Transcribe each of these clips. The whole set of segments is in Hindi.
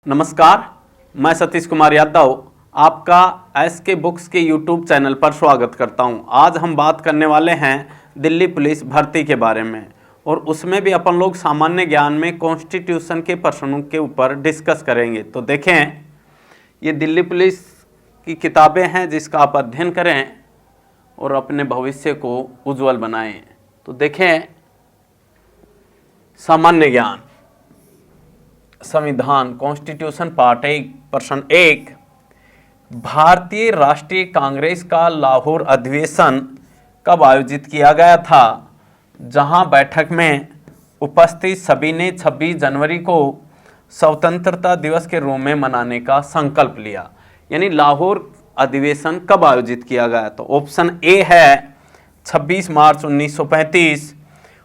नमस्कार, मैं सतीश कुमार यादव आपका एसके बुक्स के यूट्यूब चैनल पर स्वागत करता हूं। आज हम बात करने वाले हैं दिल्ली पुलिस भर्ती के बारे में और उसमें भी अपन लोग सामान्य ज्ञान में कॉन्स्टिट्यूशन के प्रश्नों के ऊपर डिस्कस करेंगे। तो देखें, ये दिल्ली पुलिस की किताबें हैं जिसका आप अध्ययन करें और अपने भविष्य को उज्जवल बनाएं। तो देखें, सामान्य ज्ञान, संविधान, कॉन्स्टिट्यूशन पार्ट 1, प्रश्न 1, भारतीय राष्ट्रीय कांग्रेस का लाहौर अधिवेशन कब आयोजित किया गया था, जहां बैठक में उपस्थित सभी ने 26 जनवरी को स्वतंत्रता दिवस के रूप में मनाने का संकल्प लिया। यानी लाहौर अधिवेशन कब आयोजित किया गया? तो ऑप्शन ए है 26 मार्च 1935,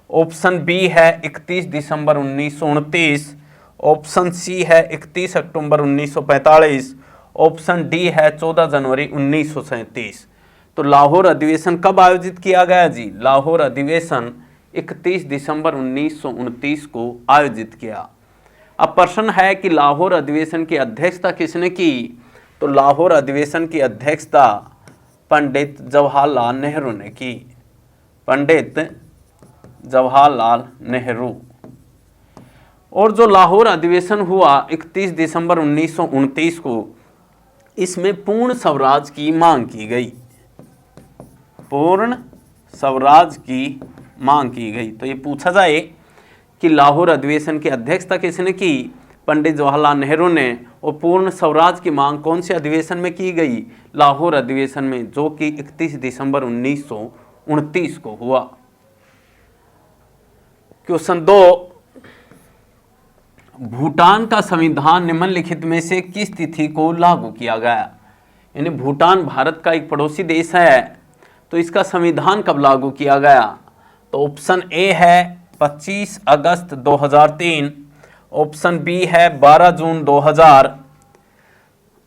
ऑप्शन बी है 31 दिसंबर 1929, ऑप्शन सी है 31 अक्टूबर 1945, ऑप्शन डी है 14 जनवरी 1937। तो लाहौर अधिवेशन कब आयोजित किया गया जी? लाहौर अधिवेशन 31 दिसंबर 1929 को आयोजित किया। अब प्रश्न है कि लाहौर अधिवेशन की अध्यक्षता किसने की? तो लाहौर अधिवेशन की अध्यक्षता पंडित जवाहरलाल नेहरू ने की। पंडित जवाहरलाल नेहरू। और जो लाहौर अधिवेशन हुआ 31 दिसंबर 1929 को, इसमें पूर्ण स्वराज की मांग की गई। पूर्ण स्वराज की मांग की गई। तो ये पूछा जाए कि लाहौर अधिवेशन की अध्यक्षता किसने की? पंडित जवाहरलाल नेहरू ने। और पूर्ण स्वराज की मांग कौन से अधिवेशन में की गई? लाहौर अधिवेशन में, जो कि 31 दिसंबर 1929 को हुआ। क्वेश्चन 2, भूटान का संविधान निम्नलिखित में से किस तिथि को लागू किया गया? यानी भूटान भारत का एक पड़ोसी देश है, तो इसका संविधान कब लागू किया गया? तो ऑप्शन ए है 25 अगस्त 2003, ऑप्शन बी है 12 जून 2000,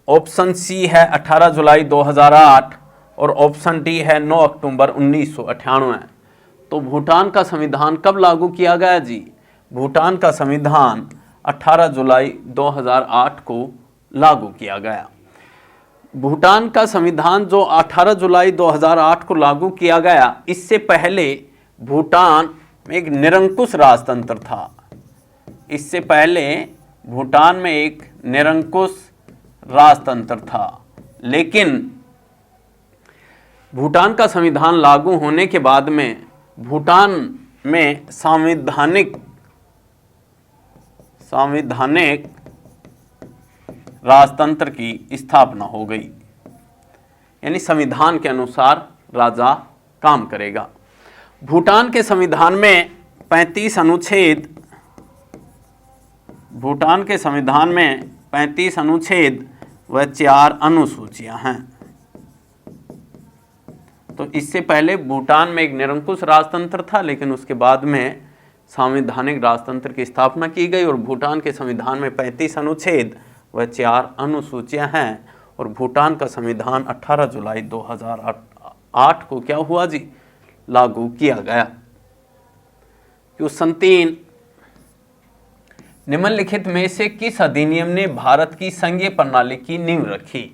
ऑप्शन सी है 18 जुलाई 2008 और ऑप्शन डी है 9 अक्टूबर 1998। तो भूटान का संविधान कब लागू किया गया जी? भूटान का संविधान 18 जुलाई 2008 को लागू किया गया। भूटान का संविधान जो 18 जुलाई 2008 को लागू किया गया, इससे पहले भूटान में एक निरंकुश राजतंत्र था। इससे पहले भूटान में एक निरंकुश राजतंत्र था, लेकिन भूटान का संविधान लागू होने के बाद में भूटान में सांविधानिक राजतंत्र की स्थापना हो गई। यानी संविधान के अनुसार राजा काम करेगा। भूटान के संविधान में 35 अनुच्छेद, भूटान के संविधान में 35 अनुच्छेद व 4 अनुसूचियां हैं। तो इससे पहले भूटान में एक निरंकुश राजतंत्र था, लेकिन उसके बाद में संवैधानिक राजतंत्र की स्थापना की गई और भूटान के संविधान में 35 अनुच्छेद व 4 अनुसूचियां हैं। और भूटान का संविधान 18 जुलाई 2008 को क्या हुआ जी? लागू किया गया। क्वेश्चन 3, निम्नलिखित में से किस अधिनियम ने भारत की संघीय प्रणाली की नींव रखी?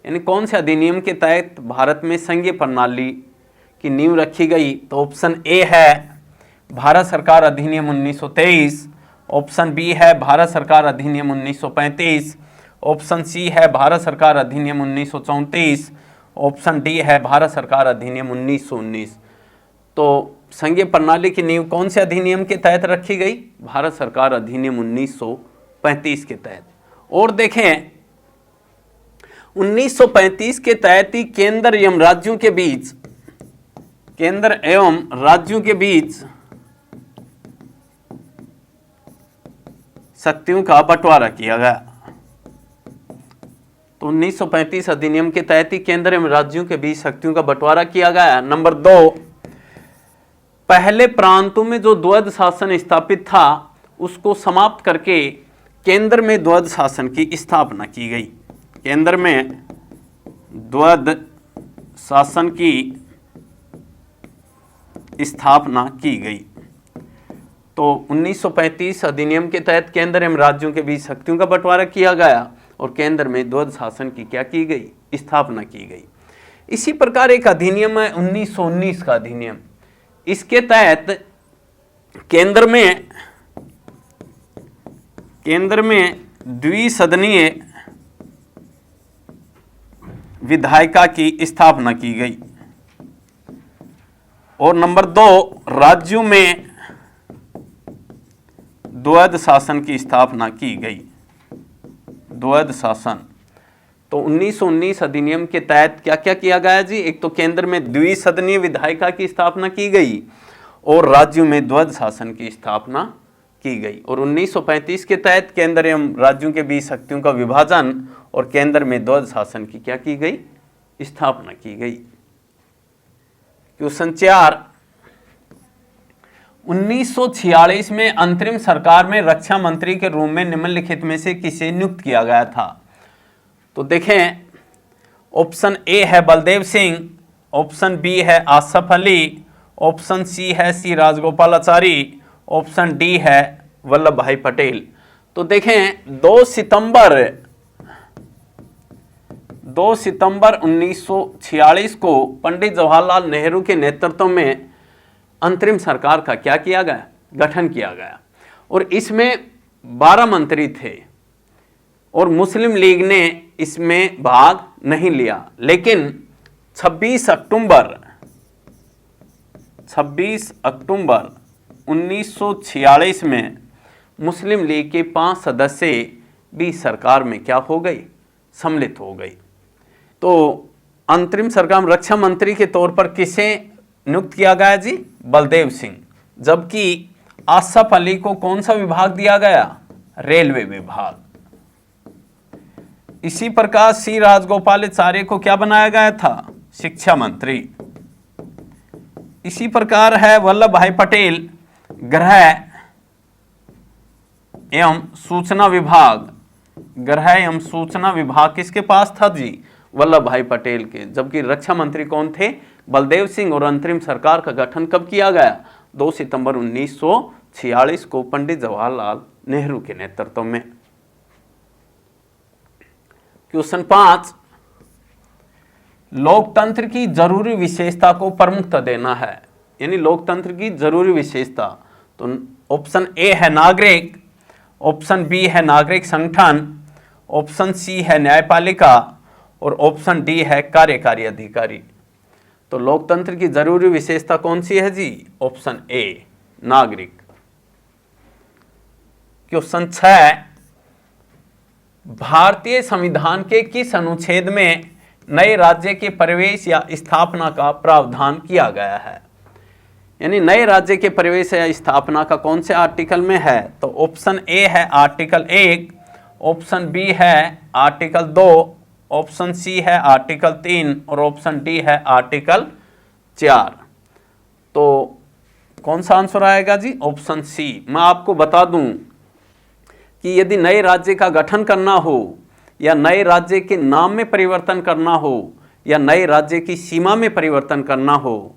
यानी कौन से अधिनियम के तहत भारत में संघीय प्रणाली की नींव रखी गई? तो ऑप्शन ए है भारत सरकार अधिनियम 1923, ऑप्शन बी है भारत सरकार अधिनियम 1935, ऑप्शन सी है भारत सरकार अधिनियम 1934, ऑप्शन डी है भारत सरकार अधिनियम 1919। तो संघीय प्रणाली की नींव कौन से अधिनियम के तहत रखी गई? भारत सरकार अधिनियम 1935 के तहत। और देखें, 1935 के तहत ही केंद्र एवं राज्यों के बीच शक्तियों का बंटवारा किया गया। तो 1935 अधिनियम के तहत ही केंद्र एवं राज्यों के बीच शक्तियों का बंटवारा किया गया। नंबर 2, पहले प्रांतों में जो द्वैध शासन स्थापित था, उसको समाप्त करके केंद्र में द्वैध शासन की स्थापना की गई। केंद्र में द्वैध शासन की स्थापना की गई। तो 1935 अधिनियम के तहत केंद्र एवं राज्यों के बीच शक्तियों का बंटवारा किया गया और केंद्र में द्वैध शासन की क्या की गई, स्थापना की गई। इसी प्रकार एक अधिनियम है 1919 का अधिनियम, इसके तहत केंद्र में द्विसदनीय विधायिका की स्थापना की गई और नंबर 2 राज्यों में द्वैध शासन की स्थापना की गई। द्वैध शासन तो 1919 अधिनियम के तहत क्या क्या किया गया जी, एक तो केंद्र में द्विसदनीय विधायिका की स्थापना की गई और राज्यों में द्वैध शासन की स्थापना की गई और 1935 के तहत केंद्र एवं राज्यों के बीच शक्तियों का विभाजन और केंद्र में द्वैध शासन की क्या की गई, स्थापना की गई। क्वेश्चन 4, 1946 में अंतरिम सरकार में रक्षा मंत्री के रूप में निम्नलिखित में से किसे नियुक्त किया गया था? तो देखें, ऑप्शन ए है बलदेव सिंह, ऑप्शन बी है आसफ अली, ऑप्शन सी है सी राजगोपालाचारी, ऑप्शन डी है वल्लभ भाई पटेल। तो देखें 2 सितंबर 1946 को पंडित जवाहरलाल नेहरू के नेतृत्व में अंतरिम सरकार का क्या किया गया, गठन किया गया और इसमें 12 मंत्री थे और मुस्लिम लीग ने इसमें भाग नहीं लिया, लेकिन 26 अक्टूबर 1946 में मुस्लिम लीग के 5 सदस्य भी सरकार में क्या हो गई, सम्मिलित हो गई। तो अंतरिम सरकार में रक्षा मंत्री के तौर पर किसे नियुक्त किया गया जी, बलदेव सिंह, जबकि आसफ अली को कौन सा विभाग दिया गया, रेलवे विभाग। इसी प्रकार सी राजगोपालाचारी को क्या बनाया गया था, शिक्षा मंत्री। इसी प्रकार है वल्लभ भाई पटेल गृह एवं सूचना विभाग किसके पास था जी, वल्लभ भाई पटेल के, जबकि रक्षा मंत्री कौन थे, बलदेव सिंह। और अंतरिम सरकार का गठन कब किया गया, 2 सितंबर 1946 को पंडित जवाहरलाल नेहरू के नेतृत्व में। क्वेश्चन 5, लोकतंत्र की जरूरी विशेषता को प्रमुखता देना है, यानी लोकतंत्र की जरूरी विशेषता। तो ऑप्शन ए है नागरिक, ऑप्शन बी है नागरिक संगठन, ऑप्शन सी है न्यायपालिका और ऑप्शन डी है कार्यकारी अधिकारी। तो लोकतंत्र की जरूरी विशेषता कौन सी है जी, ऑप्शन ए नागरिक। क्वेश्चन 6, भारतीय संविधान के किस अनुच्छेद में नए राज्य के प्रवेश या स्थापना का प्रावधान किया गया है, यानी नए राज्य के प्रवेश या स्थापना का कौन से आर्टिकल में है? तो ऑप्शन ए है आर्टिकल 1, ऑप्शन बी है आर्टिकल 2, ऑप्शन सी है आर्टिकल 3 और ऑप्शन डी है आर्टिकल 4। तो कौन सा आंसर आएगा जी, ऑप्शन सी। मैं आपको बता दूं कि यदि नए राज्य का गठन करना हो या नए राज्य के नाम में परिवर्तन करना हो या नए राज्य की सीमा में परिवर्तन करना हो,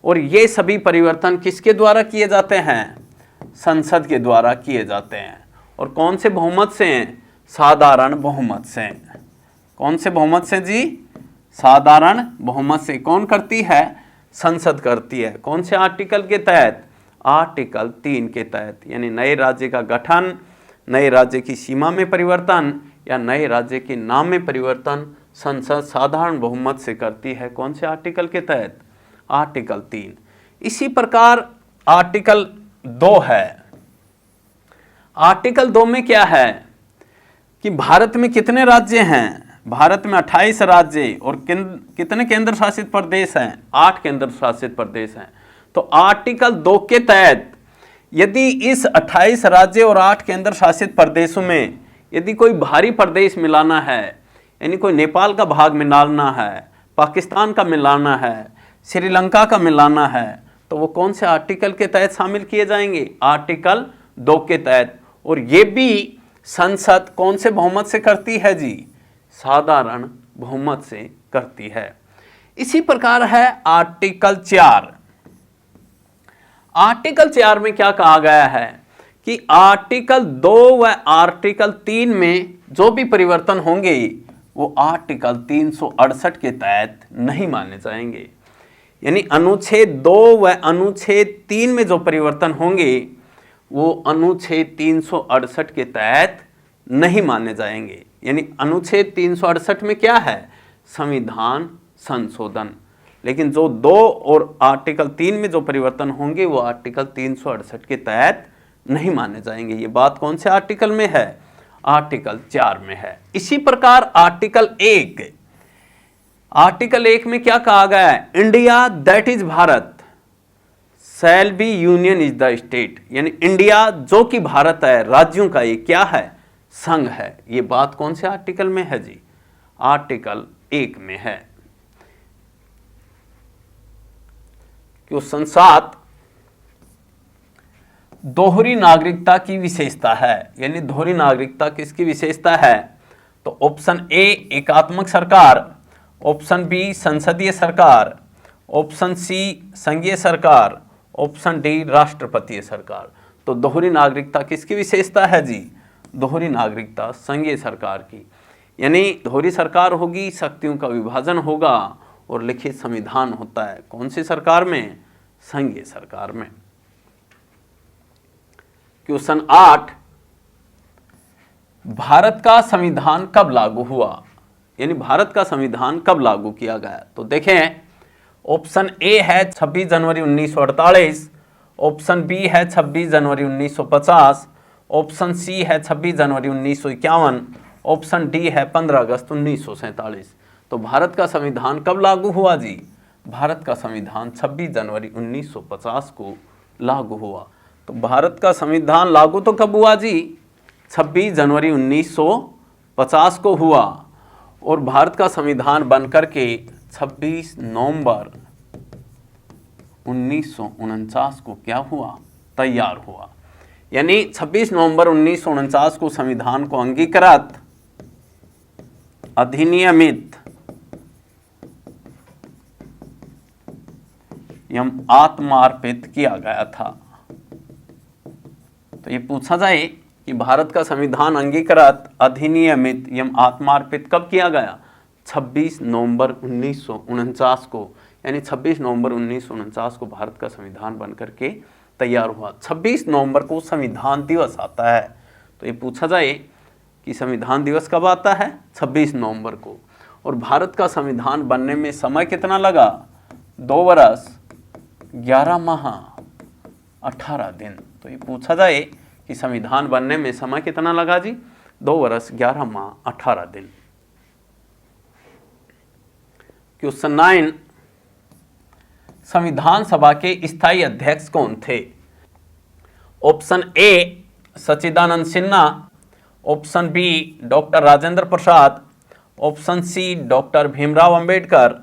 और ये सभी परिवर्तन किसके द्वारा किए जाते हैं, संसद के द्वारा किए जाते हैं। और कौन से बहुमत से हैं, साधारण बहुमत से। कौन से बहुमत से जी, साधारण बहुमत से। कौन करती है, संसद करती है। कौन से आर्टिकल के तहत, आर्टिकल 3 के तहत। यानी नए राज्य का गठन, नए राज्य की सीमा में परिवर्तन या नए राज्य के नाम में परिवर्तन संसद साधारण बहुमत से करती है। कौन से आर्टिकल के तहत, आर्टिकल 3। इसी प्रकार आर्टिकल 2 है। आर्टिकल 2 में क्या है कि भारत में कितने राज्य हैं, भारत में 28 राज्य और कितने केंद्र शासित प्रदेश हैं, 8 केंद्र शासित प्रदेश हैं। तो आर्टिकल 2 के तहत यदि इस 28 राज्य और 8 केंद्र शासित प्रदेशों में यदि कोई भारी प्रदेश मिलाना है, यानी कोई नेपाल का भाग मिलाना है, पाकिस्तान का मिलाना है, श्रीलंका का मिलाना है, तो वो कौन से आर्टिकल के तहत शामिल किए जाएंगे, आर्टिकल 2 के तहत। और ये भी संसद कौन से बहुमत से करती है जी, साधारण बहुमत से करती है। इसी प्रकार है आर्टिकल 4। आर्टिकल 4 में क्या कहा गया है कि आर्टिकल 2 व आर्टिकल 3 में जो भी परिवर्तन होंगे वो आर्टिकल 368 के तहत नहीं माने जाएंगे। यानी अनुच्छेद 2 व अनुच्छेद 3 में जो परिवर्तन होंगे वो अनुच्छेद 368 के तहत नहीं माने जाएंगे। यानी अनुच्छेद 368 में क्या है? संविधान संशोधन। लेकिन जो 2 और आर्टिकल 3 में जो परिवर्तन होंगे वो आर्टिकल 368 के तहत नहीं माने जाएंगे। ये बात कौन से आर्टिकल में है? आर्टिकल 4 में है। इसी प्रकार आर्टिकल 1, आर्टिकल 1 में क्या कहा गया है? India that is Bharat shall be union is the state. यानी इंडिया जो कि भारत है, राज्यों का ये क्या है? संघ है। ये बात कौन से आर्टिकल में है जी? आर्टिकल 1 में है। क्वेश्चन 7, दोहरी नागरिकता की विशेषता है। यानी दोहरी नागरिकता किसकी विशेषता है? तो ऑप्शन ए एकात्मक सरकार, ऑप्शन बी संसदीय सरकार, ऑप्शन सी संघीय सरकार, ऑप्शन डी राष्ट्रपतीय सरकार। तो दोहरी नागरिकता किसकी विशेषता है जी? दोहरी नागरिकता संघीय सरकार की। यानी दोहरी सरकार होगी, शक्तियों का विभाजन होगा और लिखित संविधान होता है। कौन सी सरकार में? संघीय सरकार में। क्वेश्चन 8, भारत का संविधान कब लागू हुआ? यानी भारत का संविधान कब लागू किया गया? तो देखें, ऑप्शन ए है 26 जनवरी 1948, ऑप्शन बी है 26 जनवरी 1950, ऑप्शन सी है 26 जनवरी 1951, ऑप्शन डी है 15 अगस्त 1947। तो भारत का संविधान कब लागू हुआ जी? भारत का संविधान 26 जनवरी 1950 को लागू हुआ। तो भारत का संविधान लागू तो कब हुआ जी? 26 जनवरी 1950 को हुआ और भारत का संविधान बनकर के 26 नवंबर 1949 को क्या हुआ? तैयार हुआ। यानी 26 नवंबर 1949 को संविधान को अंगीकृत, अधिनियमित एवं आत्मार्पित किया गया था। तो ये पूछा जाए कि भारत का संविधान अंगीकृत, अधिनियमित एवं आत्मार्पित कब किया गया? 26 नवंबर 1949 को। यानी 26 नवंबर 1949 को भारत का संविधान बनकर के तैयार हुआ। 26 नवंबर को संविधान दिवस आता है। तो ये पूछा जाए कि संविधान दिवस कब आता है? 26 नवंबर को। और भारत का संविधान बनने में समय कितना लगा? 2 वर्ष 11 माह 18 दिन। तो ये पूछा जाए कि संविधान बनने में समय कितना लगा जी? 2 वर्ष 11 माह 18 दिन। क्वेश्चन 9, संविधान सभा के स्थायी अध्यक्ष कौन थे? Option A Sachchidananda Sinha, option B doctor Rajendra Prasad, option C doctor Bhimrao Ambedkar,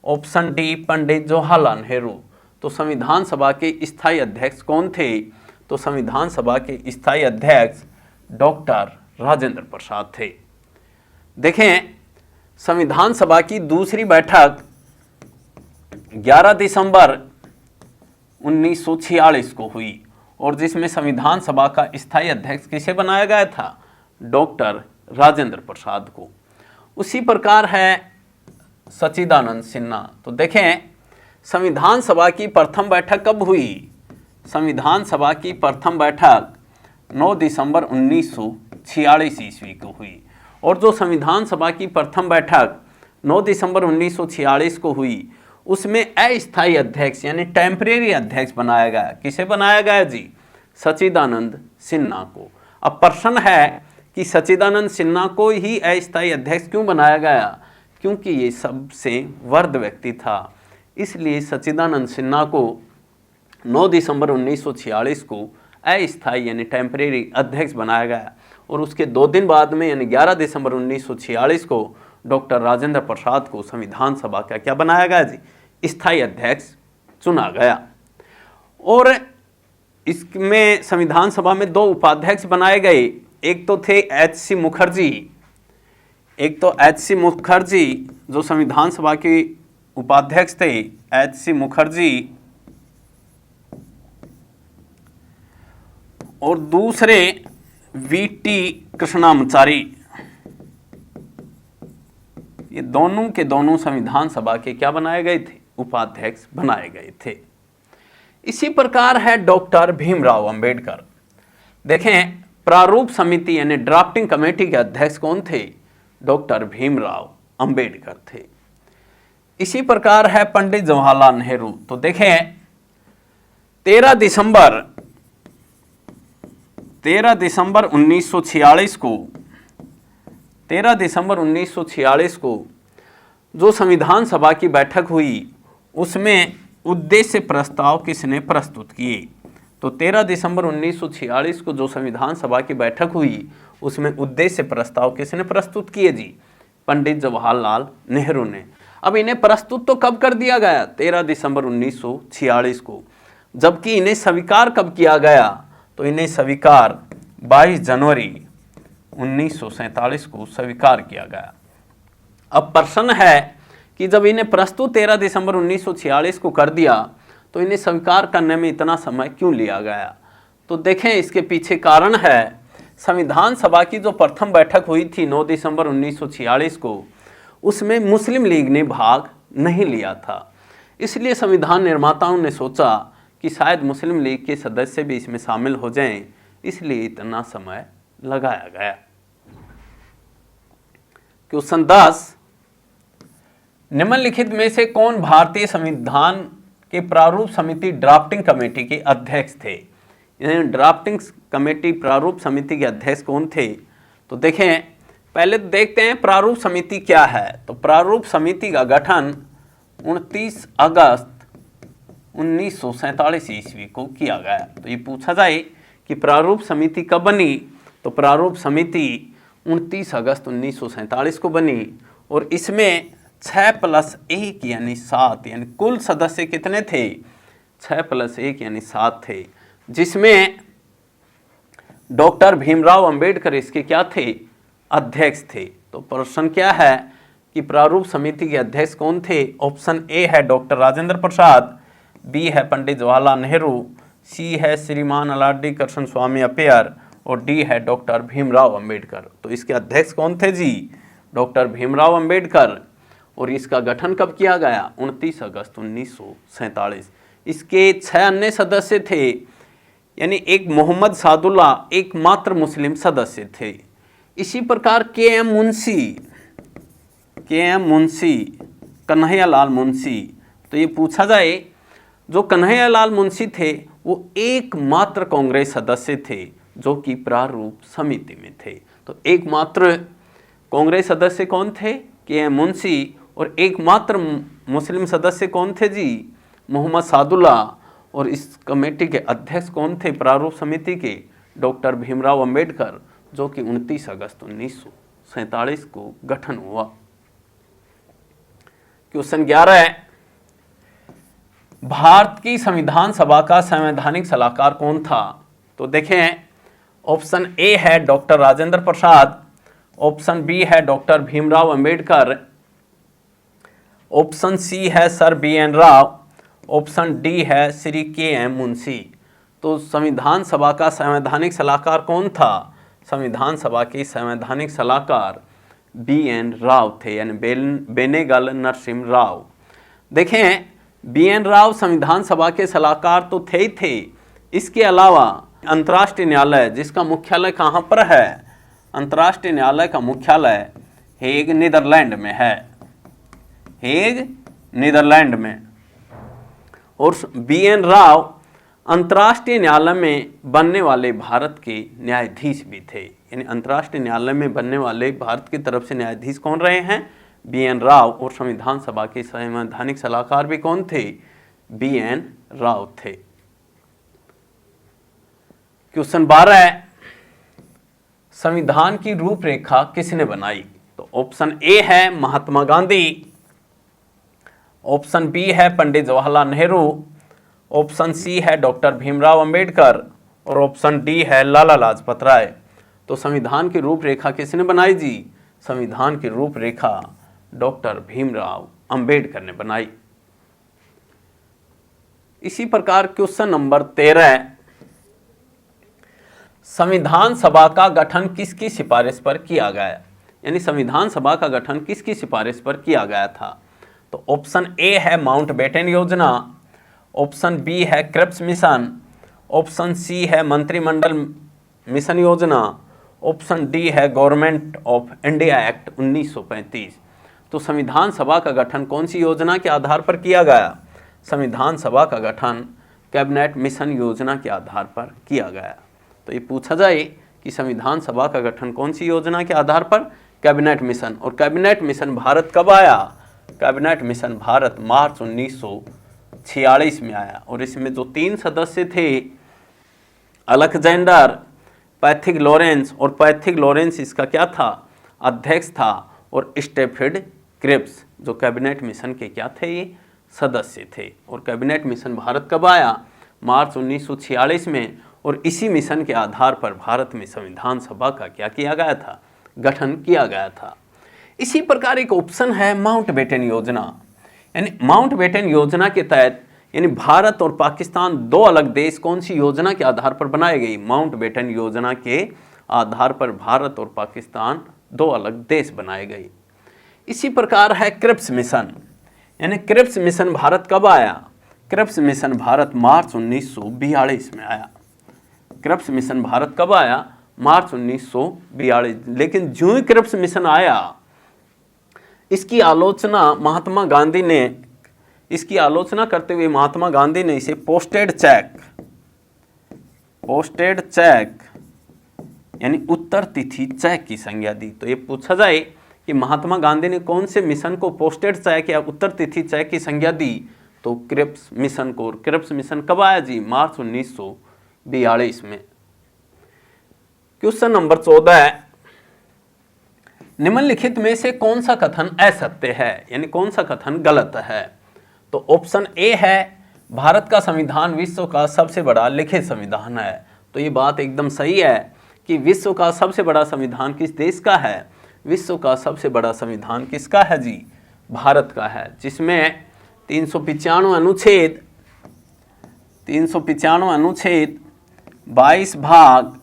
option D Pandit Jawaharlal Nehru. तो संविधान सभा के स्थायी अध्यक्ष कौन थे? तो संविधान सभा के स्थायी अध्यक्ष डॉक्टर राजेंद्र प्रसाद थे। देखें, संविधान सभा की दूसरी बैठक 11 दिसंबर 1946 को हुई और जिसमें संविधान सभा का स्थायी अध्यक्ष किसे बनाया गया था? डॉक्टर राजेंद्र प्रसाद को। उसी प्रकार है सच्चिदानंद सिन्हा। तो देखें, संविधान सभा की प्रथम बैठक कब हुई? संविधान सभा की प्रथम बैठक 9 दिसंबर 1946 ईस्वी को हुई और जो संविधान सभा की प्रथम बैठक 9 दिसंबर 1946 को हुई उसमें अस्थायी अध्यक्ष यानी टेम्परेरी अध्यक्ष बनाया गया। किसे बनाया गया जी? सच्चिदानंद सिन्हा को। अब प्रश्न है कि सच्चिदानंद सिन्हा को ही अस्थायी अध्यक्ष क्यों बनाया गया? क्योंकि ये सबसे वृद्ध व्यक्ति था, इसलिए सच्चिदानंद सिन्हा को 9 दिसंबर 1946 को अस्थायी यानी टेम्परेरी अध्यक्ष बनाया गया और उसके 2 दिन बाद में यानी 11 दिसंबर 1946 को डॉक्टर राजेंद्र प्रसाद को संविधान सभा का क्या बनाया गया जी? स्थायी अध्यक्ष चुना गया। और इसमें संविधान सभा में 2 उपाध्यक्ष बनाए गए। एक तो थे एच.सी. मुखर्जी जो संविधान सभा के उपाध्यक्ष थे। एच.सी. मुखर्जी और दूसरे वीटी कृष्णामाचारी। ये दोनों के दोनों संविधान सभा के क्या बनाए गए थे? उपाध्यक्ष बनाए गए थे। इसी प्रकार है डॉक्टर भीमराव अंबेडकर। देखें, प्रारूप समिति यानी ड्राफ्टिंग कमेटी के अध्यक्ष कौन थे? डॉक्टर भीमराव अंबेडकर थे। इसी प्रकार है पंडित जवाहरलाल नेहरू। तो देखें, 13 दिसंबर 1946 को जो संविधान सभा की बैठक हुई उसमें उद्देश्य प्रस्ताव किसने प्रस्तुत किए? तो 13 दिसंबर 1946 को जो संविधान सभा की बैठक हुई उसमें उद्देश्य प्रस्ताव किसने प्रस्तुत किए जी? पंडित जवाहरलाल नेहरू ने। अब इन्हें प्रस्तुत तो कब कर दिया गया? 13 दिसंबर 1946 को। जबकि इन्हें स्वीकार कब किया गया? तो इन्हें स्वीकार 22 जनवरी 1947 को स्वीकार किया गया। अब प्रश्न है कि जब इन्हें प्रस्तुत 13 दिसंबर 1946 को कर दिया तो इन्हें स्वीकार करने में इतना समय क्यों लिया गया? तो देखें, इसके पीछे कारण है, संविधान सभा की जो प्रथम बैठक हुई थी 9 दिसंबर 1946 को, उसमें मुस्लिम लीग ने भाग नहीं लिया था। इसलिए संविधान निर्माताओं ने सोचा कि शायद मुस्लिम लीग के सदस्य भी इसमें शामिल हो जाएं, इसलिए इतना समय लगाया गया। क्वेश्चन 10, निम्नलिखित में से कौन भारतीय संविधान के प्रारूप समिति ड्राफ्टिंग कमेटी के अध्यक्ष थे? ड्राफ्टिंग कमेटी प्रारूप समिति के अध्यक्ष कौन थे? तो देखें, पहले देखते हैं प्रारूप समिति क्या है। तो प्रारूप समिति का गठन 29 अगस्त 1947 ईस्वी को किया गया। तो ये पूछा जाए कि प्रारूप समिति कब बनी? तो प्रारूप समिति 29 अगस्त 1947 को बनी और इसमें 6+1 यानी 7 यानी कुल सदस्य कितने थे? 6+1 यानी 7 थे, जिसमें डॉक्टर भीमराव अंबेडकर इसके क्या थे? अध्यक्ष थे। तो प्रश्न क्या है कि प्रारूप समिति के अध्यक्ष कौन थे? ऑप्शन ए है डॉक्टर राजेंद्र प्रसाद, बी है पंडित जवाहरलाल नेहरू, सी है श्रीमान अलाडी कृष्ण स्वामी अय्यर और डी है डॉक्टर भीमराव अंबेडकर। तो इसके अध्यक्ष कौन थे जी? डॉक्टर भीमराव अंबेडकर। और इसका गठन कब किया गया? 29 अगस्त 1947। इसके 6 अन्य सदस्य थे, यानी एक मोहम्मद सादुल्ला एकमात्र मुस्लिम सदस्य थे। इसी प्रकार के एम मुंशी, कन्हैयालाल मुंशी। तो ये पूछा जाए, जो कन्हैयालाल मुंशी थे वो एकमात्र कांग्रेस सदस्य थे जो कि प्रारूप समिति में थे। तो एकमात्र कांग्रेस सदस्य कौन थे? के एम मुंशी। और एकमात्र मुस्लिम सदस्य कौन थे जी? मोहम्मद सादुल्ला। और इस कमेटी के अध्यक्ष कौन थे प्रारूप समिति के? डॉक्टर भीमराव अंबेडकर, जो कि 29 अगस्त 1947 को गठन हुआ। क्वेश्चन 11 है, भारत की संविधान सभा का संवैधानिक सलाहकार कौन था? तो देखें, ऑप्शन ए है doctor Rajendra Prasad, option B है doctor Bhimrao Ambedkar, option C है sir BN Rau, option D है श्री KM मुंशी। तो संविधान सभा का संवैधानिक सलाहकार कौन था? संविधान सभा के संवैधानिक सलाहकार BN राव थे, यानी बेनेगल नरसिम्हा राव। देखें, BN राव संविधान सभा के सलाहकार तो थे ही थे, इसके अलावा अंतर्राष्ट्रीय न्यायालय जिसका मुख्यालय कहाँ पर है? अंतर्राष्ट्रीय न्यायालय का मुख्यालय हेग नीदरलैंड में है, हेग नीदरलैंड में। और BN राव अंतर्राष्ट्रीय न्यायालय में बनने वाले भारत के न्यायाधीश भी थे, यानी अंतर्राष्ट्रीय न्यायालय में बनने वाले भारत की तरफ से न्यायाधीश कौन रहे हैं? BN राव। और संविधान सभा के संवैधानिक सलाहकार भी कौन थे? BN राव थे। क्वेश्चन 12 है, संविधान की रूपरेखा किसने बनाई? तो ऑप्शन ए है महात्मा गांधी, ऑप्शन बी है पंडित जवाहरलाल नेहरू, ऑप्शन सी है डॉक्टर भीमराव अंबेडकर और ऑप्शन डी है लाला लाजपत राय। तो संविधान की रूपरेखा किसने बनाई जी? संविधान की रूपरेखा डॉक्टर भीमराव अंबेडकर ने बनाई। इसी प्रकार क्वेश्चन नंबर 13, संविधान सभा का गठन किसकी सिफारिश पर किया गया? यानी संविधान सभा का गठन किसकी सिफारिश पर किया गया था? तो ऑप्शन ए है माउंटबेटन योजना, ऑप्शन बी है क्रिप्स मिशन, ऑप्शन सी है मंत्रिमंडल मिशन योजना, ऑप्शन डी है गवर्नमेंट ऑफ इंडिया एक्ट 1935। तो संविधान सभा का गठन कौन सी योजना के आधार पर किया गया? संविधान सभा का गठन कैबिनेट मिशन योजना के आधार पर किया गया। तो ये पूछा जाए कि संविधान सभा का गठन कौन सी योजना के आधार पर? Cabinet mission. और कैबिनेट मिशन भारत कब आया? कैबिनेट मिशन भारत मार्च 1946 में आया। और इसमें जो 3 सदस्य थे, अलेक्जेंडर पैथिक लॉरेंस, और पैथिक लॉरेंस इसका क्या था? अध्यक्ष था, और स्टेफर्ड क्रिप्स जो कैबिनेट मिशन के क्या थे? ये सदस्य थे। और कैबिनेट मिशन भारत कब आया? मार्च 1946 में। और इसी मिशन के आधार पर भारत में संविधान सभा का क्या किया गया था? गठन किया गया था। इसी प्रकार एक ऑप्शन है माउंटबेटन योजना। यानी माउंटबेटन योजना के तहत यानी भारत और पाकिस्तान दो अलग देश कौन सी योजना के आधार पर बनाई गई? माउंटबेटन योजना के आधार पर भारत और पाकिस्तान दो अलग देश बनाए गए। इसी प्रकार है क्रिप्स मिशन। यानी क्रिप्स मिशन भारत कब आया? क्रिप्स मिशन भारत मार्च 1942 में आया। क्रिप्स मिशन भारत कब आया? मार्च 1942। लेकिन जो ही क्रिप्स मिशन आया, इसकी आलोचना महात्मा गांधी ने, इसकी आलोचना करते हुए महात्मा गांधी ने इसे पोस्टेड चेक यानी उत्तर तिथि चेक की संज्ञा दी। तो ये पूछा जाए कि महात्मा गांधी ने कौन से मिशन को पोस्टेड चेक या उत्तर तिथि चेक की संज्ञा दी? तो क्रिप्स मिशन को। क्रिप्स मिशन कब आया जी? मार्च 1942 में। क्वेश्चन नंबर 14, निम्नलिखित में से कौन सा कथन असत्य है? यानी कौन सा कथन गलत है? तो ऑप्शन ए है भारत का संविधान विश्व का सबसे बड़ा लिखित संविधान है। तो ये बात एकदम सही है कि विश्व का सबसे बड़ा संविधान किस देश का है? विश्व का सबसे बड़ा संविधान किसका है जी? भारत का है, जिसमें 395 अनुच्छेद 22 भाग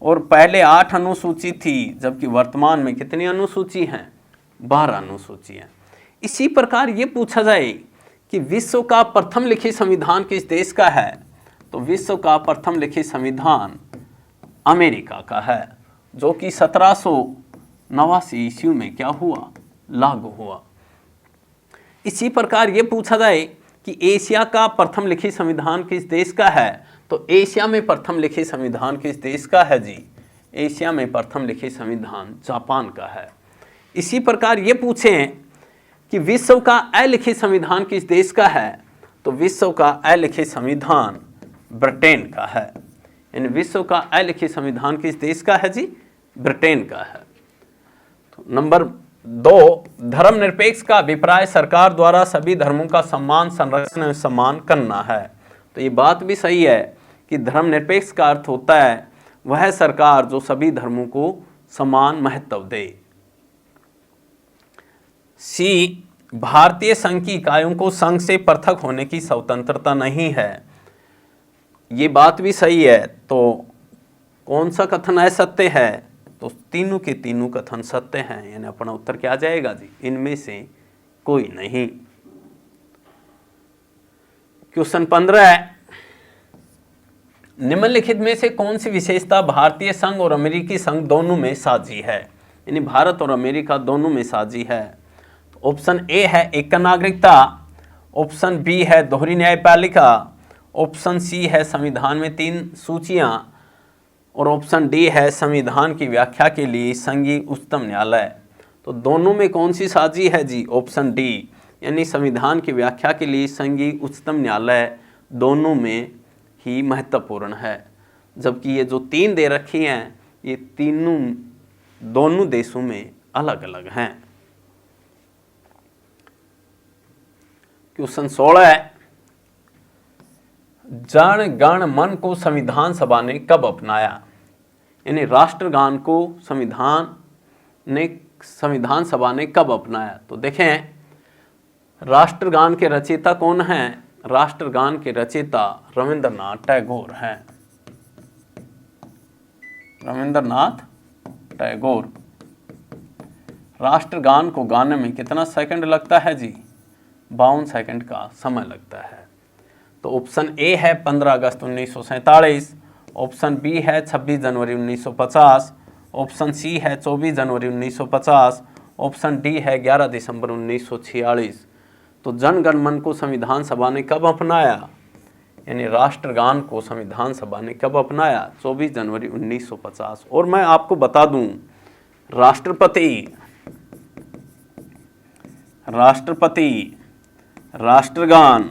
और पहले 8 अनुसूची थी, जबकि वर्तमान में कितनी अनुसूची हैं? 12 अनुसूची हैं। इसी प्रकार ये पूछा जाए कि विश्व का प्रथम लिखित संविधान किस देश का है? तो विश्व का प्रथम लिखित संविधान अमेरिका का है, जो कि 1789 ईस्वी में क्या हुआ? लागू हुआ। इसी प्रकार ये पूछा जाए कि एशिया का प्रथम लिखित संविधान किस देश का है? तो एशिया में प्रथम लिखित संविधान किस देश का है जी? एशिया में प्रथम लिखित संविधान जापान का है। इसी प्रकार ये पूछें कि विश्व का अलिखित संविधान किस देश का है? तो विश्व का अलिखित संविधान ब्रिटेन का है। यानी विश्व का अलिखित संविधान किस देश का है जी? ब्रिटेन का है। तो नंबर 2, धर्मनिरपेक्ष का अभिप्राय सरकार द्वारा सभी धर्मों का सम्मान, संरक्षण एवं सम्मान करना है। तो ये बात भी सही है कि धर्मनिरपेक्ष का अर्थ होता है वह सरकार जो सभी धर्मों को समान महत्व दे। सी, भारतीय संघ की इकाइयों को संघ से पृथक होने की स्वतंत्रता नहीं है। ये बात भी सही है। तो कौन सा कथन असत्य है? तो तीनों के तीनों कथन सत्य हैं। यानी अपना उत्तर क्या आ जाएगा जी? इनमें से कोई नहीं। क्वेश्चन 15, निम्नलिखित में से कौन सी विशेषता भारतीय संघ और अमेरिकी संघ दोनों में साझी है? यानी भारत और अमेरिका दोनों में साझी है। तो ऑप्शन ए है एक नागरिकता, ऑप्शन बी है दोहरी न्यायपालिका, ऑप्शन सी है संविधान में 3 सूचियां, और ऑप्शन डी है संविधान की व्याख्या के लिए संघीय उच्चतम न्यायालय। तो दोनों में कौन सी साझी है जी? ऑप्शन डी, यानी संविधान की व्याख्या के लिए संघीय उच्चतम न्यायालय दोनों में ही महत्वपूर्ण है। जबकि ये जो 3 दे रखी हैं ये तीनों दोनों देशों में अलग अलग हैं। क्वेश्चन 16, जन गण मन को संविधान सभा ने कब अपनाया? यानी राष्ट्रगान को संविधान सभा ने कब अपनाया? तो देखें, राष्ट्रगान के रचयिता कौन हैं? राष्ट्रगान के रचयिता रविंद्रनाथ टैगोर हैं। रविंद्रनाथ टैगोर। राष्ट्रगान को गाने में कितना सेकंड लगता है जी? 52 सेकंड का समय लगता है। तो ऑप्शन ए है 15 अगस्त 1947, ऑप्शन बी है 26 जनवरी 1950, ऑप्शन सी है 24 जनवरी 1950, ऑप्शन डी है 11 दिसंबर 1946। तो जन गण मन को संविधान सभा ने कब अपनाया, यानी राष्ट्रगान को संविधान सभा ने कब अपनाया? 24 जनवरी 1950। और मैं आपको बता दूं, राष्ट्रपति, राष्ट्रगान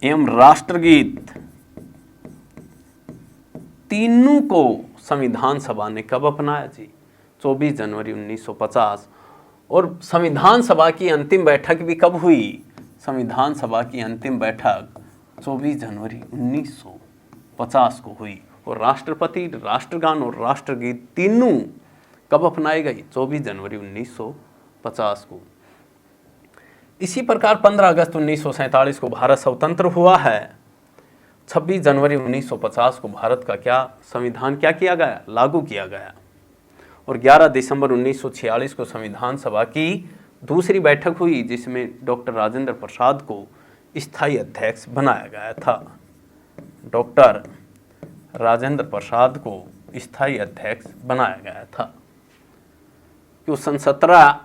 एवं राष्ट्रगीत तीनों को संविधान सभा ने कब अपनाया जी? 24 जनवरी 1950। और संविधान सभा की अंतिम बैठक भी कब हुई? संविधान सभा की अंतिम बैठक 24 जनवरी 1950 को हुई। और राष्ट्रपति, राष्ट्रगान और राष्ट्रगीत तीनों कब अपनाई गई? 24 जनवरी 1950 को। इसी प्रकार 15 अगस्त 1947 को भारत स्वतंत्र हुआ है। 26 जनवरी 1950 को भारत का संविधान किया गया? लागू किया गया। और 11 दिसंबर 1946 को संविधान सभा की दूसरी बैठक हुई, जिसमें डॉक्टर राजेंद्र प्रसाद को स्थायी अध्यक्ष बनाया गया था। डॉक्टर राजेंद्र प्रसाद को स्थायी अध्यक्ष बनाया गया था। क्वेश्चन 17,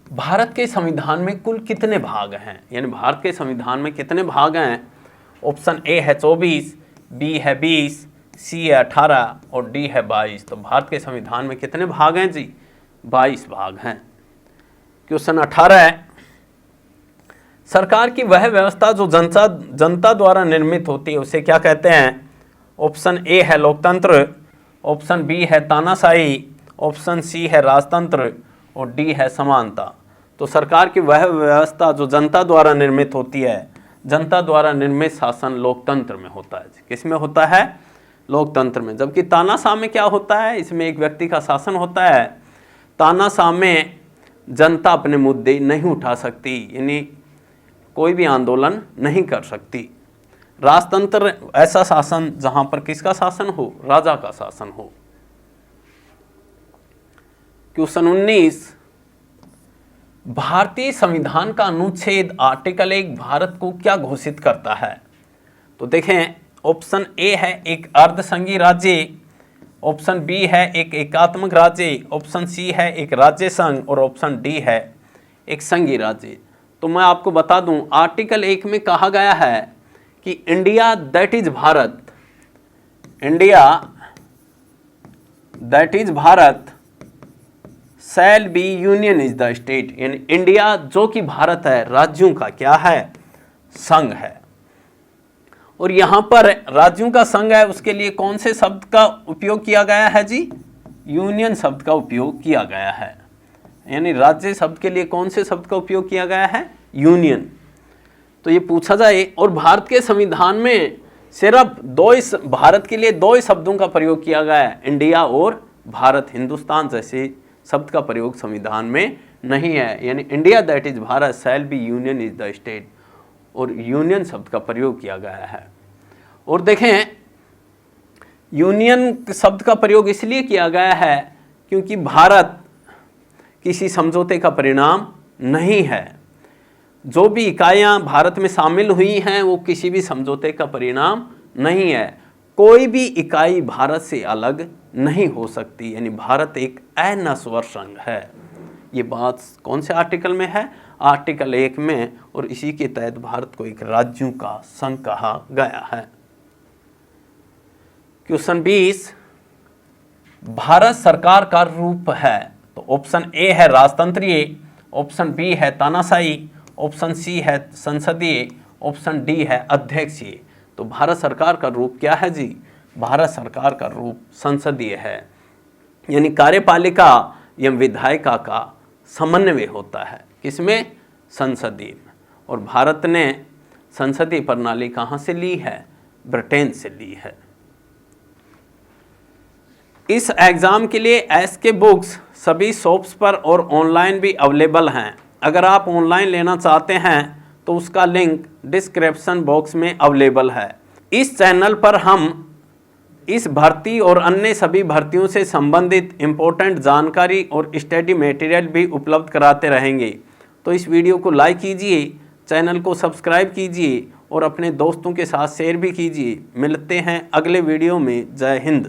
भारत के संविधान में कुल कितने भाग हैं? यानी भारत के संविधान में कितने भाग हैं? ऑप्शन ए है 24, बी है 20, सी है 18 और डी है 22। तो भारत के संविधान में कितने भाग हैं जी? 22 भाग हैं। क्वेश्चन 18 है, सरकार की वह व्यवस्था जो जनता द्वारा निर्मित होती है उसे क्या कहते हैं? ऑप्शन ए है लोकतंत्र, ऑप्शन बी है तानाशाही, ऑप्शन सी है राजतंत्र और डी है समानता। तो सरकार की वह व्यवस्था जो जनता द्वारा निर्मित होती है, जनता द्वारा निर्मित शासन लोकतंत्र में होता है। किस में होता है? लोकतंत्र में। जबकि तानाशाह में क्या होता है? इसमें एक व्यक्ति का शासन होता है। तानाशाह में जनता अपने मुद्दे नहीं उठा सकती, यानी कोई भी आंदोलन नहीं कर सकती। राजतंत्र ऐसा शासन जहां पर किसका शासन हो? राजा का शासन हो। क्वेश्चन 19, भारतीय संविधान का अनुच्छेद आर्टिकल 1 भारत को क्या घोषित करता है? तो देखें, ऑप्शन ए है एक अर्धसंघीय राज्य, ऑप्शन बी है एक एकात्मक राज्य, ऑप्शन सी है एक राज्य संघ और ऑप्शन डी है एक संघीय राज्य। तो मैं आपको बता दूं, आर्टिकल 1 में कहा गया है कि India that is Bharat, India that is Bharat shall be union is the state, यानी इंडिया जो कि भारत है, राज्यों का क्या है? संघ है। और यहां पर राज्यों का संघ है, उसके लिए कौन से शब्द का उपयोग किया गया है जी? यूनियन शब्द का उपयोग किया गया है। यानी राज्य शब्द के लिए कौन से शब्द का उपयोग किया गया है? यूनियन। तो ये पूछा जाए, और भारत के संविधान में सिर्फ भारत के लिए 2 शब्दों का प्रयोग किया गया है, इंडिया और भारत। हिंदुस्तान जैसे शब्द का प्रयोग संविधान में नहीं है। यानी India that is Bharat shall be union is the state, और यूनियन शब्द का प्रयोग किया गया है। और देखें, यूनियन शब्द का प्रयोग इसलिए किया गया है क्योंकि भारत किसी समझौते का परिणाम नहीं है। जो भी इकाइयां भारत में शामिल हुई हैं वो किसी भी समझौते का परिणाम नहीं है। कोई भी इकाई भारत से अलग नहीं हो सकती, यानी भारत एक अनश्वर संघ है। ये बात कौन से आर्टिकल में है? आर्टिकल 1 में। और इसी के तहत भारत को एक राज्यों का संघ कहा गया है। क्वेश्चन 20, भारत सरकार का रूप है? तो ऑप्शन ए है राजतंत्रीय, ऑप्शन बी है तानाशाही, ऑप्शन सी है संसदीय, ऑप्शन डी है अध्यक्षीय। तो भारत सरकार का रूप क्या है जी? भारत सरकार का रूप संसदीय है, यानी कार्यपालिका एवं विधायिका का समन्वय होता है। किसमें? संसदीय में। और भारत ने संसदीय प्रणाली कहाँ से ली है? ब्रिटेन से ली है। इस एग्जाम के लिए एसके बुक्स सभी शॉप्स पर और ऑनलाइन भी अवेलेबल हैं। अगर आप ऑनलाइन लेना चाहते हैं तो उसका लिंक डिस्क्रिप्शन बॉक्स में अवेलेबल है। इस चैनल पर हम इस भर्ती और अन्य सभी भर्तियों से संबंधित इम्पोर्टेंट जानकारी और स्टडी मटेरियल भी उपलब्ध कराते रहेंगे। तो इस वीडियो को लाइक कीजिए, चैनल को सब्सक्राइब कीजिए और अपने दोस्तों के साथ शेयर भी कीजिए। मिलते हैं अगले वीडियो में। जय हिंद।